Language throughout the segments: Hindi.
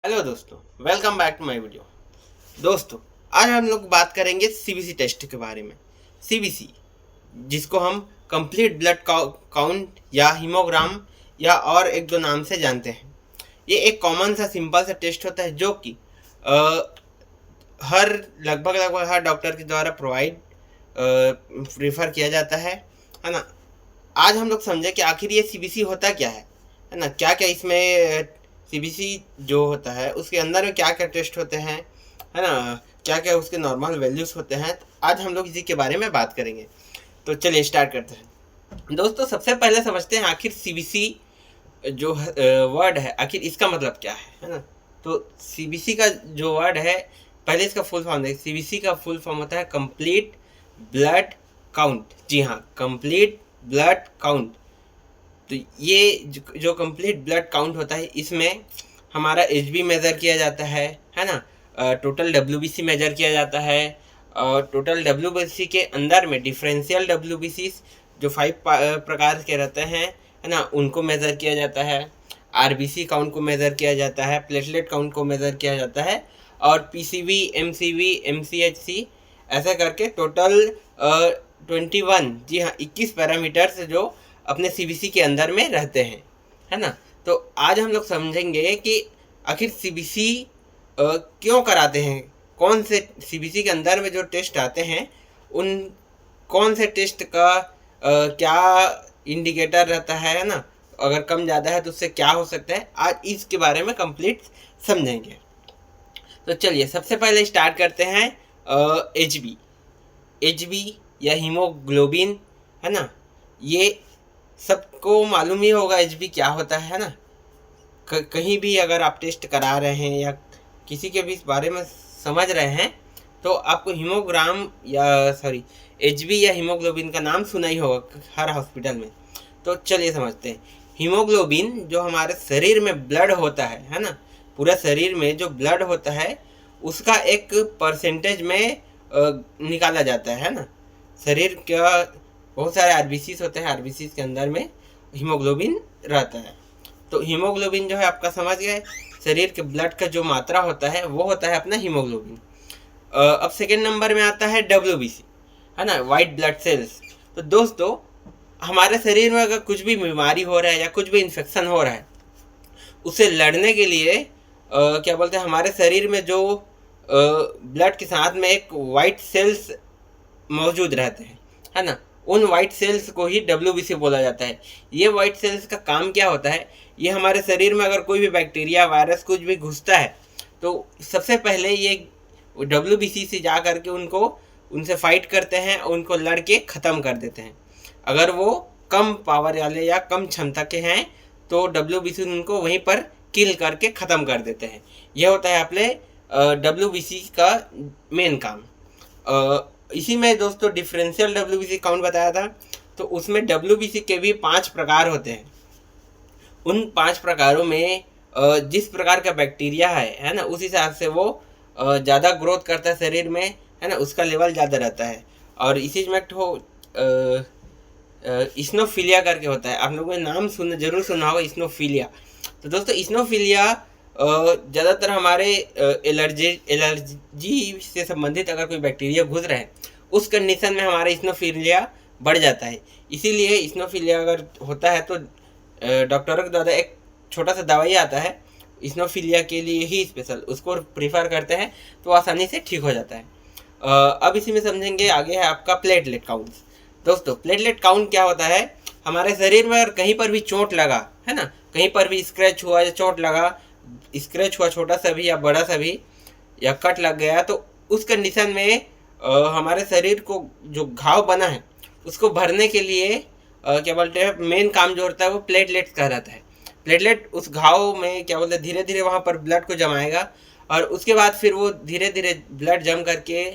हेलो दोस्तों, welcome back to my video. दोस्तों, आज हम लोग बात करेंगे सीबीसी टेस्ट के बारे में। सीबीसी, जिसको हम कंप्लीट ब्लड काउंट या हीमोग्राम या और एक दो नाम से जानते हैं। ये एक कॉमन सा सिंपल सा टेस्ट होता है जो कि लगभग हर डॉक्टर के द्वारा प्रीफर किया जाता है ना। आज हम लोग समझे कि आखिर ये सीबीसी होता क्या है ना। क्या क्या इसमें सीबीसी जो होता है उसके अंदर में क्या क्या टेस्ट होते हैं, है ना, क्या क्या उसके नॉर्मल वैल्यूज़ होते हैं। तो आज हम लोग इसी के बारे में बात करेंगे। तो चलिए स्टार्ट करते हैं। दोस्तों, सबसे पहले समझते हैं आखिर सीबीसी जो वर्ड है, आखिर इसका मतलब क्या है ना। तो सीबीसी का जो वर्ड है, पहले इसका फुल फॉर्म देखिए। सीबीसी का फुल फॉर्म होता है कंप्लीट ब्लड काउंट। जी हाँ, कंप्लीट ब्लड काउंट। तो ये जो कंप्लीट ब्लड काउंट होता है, इसमें हमारा एचबी मेज़र किया जाता है ना। टोटल डब्ल्यूबीसी मेज़र किया जाता है। और टोटल डब्ल्यूबीसी के अंदर में डिफरेंशियल डब्ल्यूबीसी जो 5 प्रकार के रहते हैं, है ना, उनको मेज़र किया जाता है। आरबीसी काउंट को मेज़र किया जाता है। प्लेटलेट काउंट को मेज़र किया जाता है। और पीसीवी, एमसीवी, एमसीएचसी, ऐसा करके टोटल 21, जी हाँ, 21 पैरामीटर्स जो अपने सीबीसी के अंदर में रहते हैं, है ना। तो आज हम लोग समझेंगे कि आखिर सीबीसी क्यों कराते हैं, कौन से सीबीसी के अंदर में जो टेस्ट आते हैं उन कौन से टेस्ट का क्या इंडिकेटर रहता है ना। अगर कम ज़्यादा है तो उससे क्या हो सकता है, आज इसके बारे में कंप्लीट समझेंगे। तो चलिए सबसे पहले स्टार्ट करते हैं एचबी या हीमोग्लोबिन, है ना। ये सबको मालूम ही होगा एचबी क्या होता है ना। कहीं भी अगर आप टेस्ट करा रहे हैं या किसी के भी इस बारे में समझ रहे हैं तो आपको एचबी या हीमोग्लोबिन का नाम सुना ही होगा हर हॉस्पिटल में। तो चलिए समझते हैं। हीमोग्लोबिन जो हमारे शरीर में ब्लड होता है ना, पूरा शरीर में जो ब्लड होता है उसका एक परसेंटेज में निकाला जाता है ना। शरीर का बहुत सारे आरबीसीस होते हैं, आरबीसीस के अंदर में हीमोग्लोबिन रहता है। तो हीमोग्लोबिन जो है आपका समझ गए, शरीर के ब्लड का जो मात्रा होता है वो होता है अपना हीमोग्लोबिन। अब सेकेंड नंबर में आता है डब्ल्यूबीसी, है ना, वाइट ब्लड सेल्स। तो दोस्तों, हमारे शरीर में अगर कुछ भी बीमारी हो रहा है या कुछ भी इन्फेक्शन हो रहा है, उसे लड़ने के लिए क्या बोलते हैं, हमारे शरीर में जो ब्लड के साथ में एक वाइट सेल्स मौजूद रहते हैं, है ना, उन वाइट सेल्स को ही डब्ल्यूबीसी बोला जाता है। ये वाइट सेल्स का काम क्या होता है, ये हमारे शरीर में अगर कोई भी बैक्टीरिया, वायरस कुछ भी घुसता है तो सबसे पहले ये डब्ल्यूबीसी से जा कर के उनसे फाइट करते हैं और उनको लड़ के ख़त्म कर देते हैं। अगर वो कम पावर वाले या कम क्षमता के हैं तो डब्ल्यूबीसी उनको वहीं पर किल करके ख़त्म कर देते हैं। यह होता है अपने डब्ल्यूबीसी का मेन काम। इसी में दोस्तों डिफरेंशियल डब्ल्यूबीसी काउंट बताया था, तो उसमें डब्ल्यूबीसी के भी 5 प्रकार होते हैं। उन 5 प्रकारों में जिस प्रकार का बैक्टीरिया है ना, उस हिसाब से वो ज़्यादा ग्रोथ करता है शरीर में, है ना, उसका लेवल ज़्यादा रहता है। और इसी में इस्नोफिलिया करके होता है, आप लोगों ने नाम जरूर सुना होगा, इस्नोफिलिया। तो दोस्तों, इस्नोफिलिया ज़्यादातर हमारे एलर्जी से संबंधित अगर कोई बैक्टीरिया घुस रहा है उस कंडीशन में हमारा इस्नोफिलिया बढ़ जाता है। इसीलिए इस्नोफिलिया अगर होता है तो डॉक्टरों के द्वारा एक छोटा सा दवाई आता है इस्नोफिलिया के लिए ही स्पेशल, उसको प्रीफर करते हैं तो आसानी से ठीक हो जाता है। अब इसी में समझेंगे। आगे है आपका प्लेटलेट काउंट। दोस्तों, प्लेटलेट काउंट क्या होता है, हमारे शरीर में अगर कहीं पर भी चोट लगा, है ना, कहीं पर भी स्क्रैच हुआ या चोट लगा, स्क्रैच हुआ छोटा सा भी या बड़ा सा भी, या कट लग गया, तो उस कंडीशन में हमारे शरीर को जो घाव बना है उसको भरने के लिए क्या बोलते हैं, मेन काम जो होता है वो प्लेटलेट्स का रहता है। प्लेटलेट उस घाव में क्या बोलते हैं, धीरे धीरे वहाँ पर ब्लड को जमाएगा और उसके बाद फिर वो धीरे धीरे ब्लड जम करके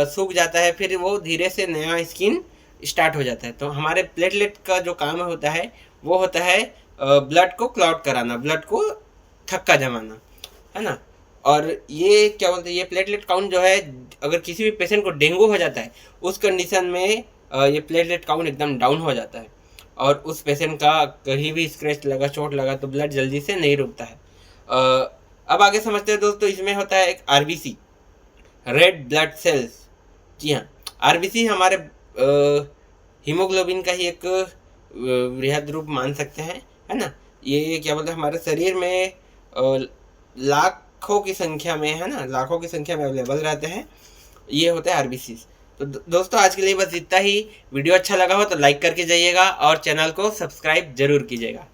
सूख जाता है, फिर वो धीरे से नया स्किन स्टार्ट हो जाता है। तो हमारे प्लेटलेट का जो काम होता है वो होता है ब्लड को क्लॉट कराना, ब्लड को थक्का जमाना, है ना। और ये क्या बोलते हैं, ये प्लेटलेट काउंट जो है, अगर किसी भी पेशेंट को डेंगू हो जाता है उस कंडीशन में ये प्लेटलेट काउंट एकदम डाउन हो जाता है और उस पेशेंट का कहीं भी स्क्रैच लगा, चोट लगा तो ब्लड जल्दी से नहीं रुकता है। अब आगे समझते हैं दोस्तों, इसमें होता है एक आरबीसी, रेड ब्लड सेल्स। जी हाँ, आरबीसी हमारे हीमोग्लोबिन का ही एक वृहद रूप मान सकते हैं, है ना। ये क्या बोलते हैं, हमारे शरीर में लाखों की संख्या में, है ना, लाखों की संख्या में अवेलेबल रहते हैं। ये होते हैं आरबीसी। तो दोस्तों आज के लिए बस इतना ही। वीडियो अच्छा लगा हो तो लाइक करके जाइएगा और चैनल को सब्सक्राइब जरूर कीजिएगा।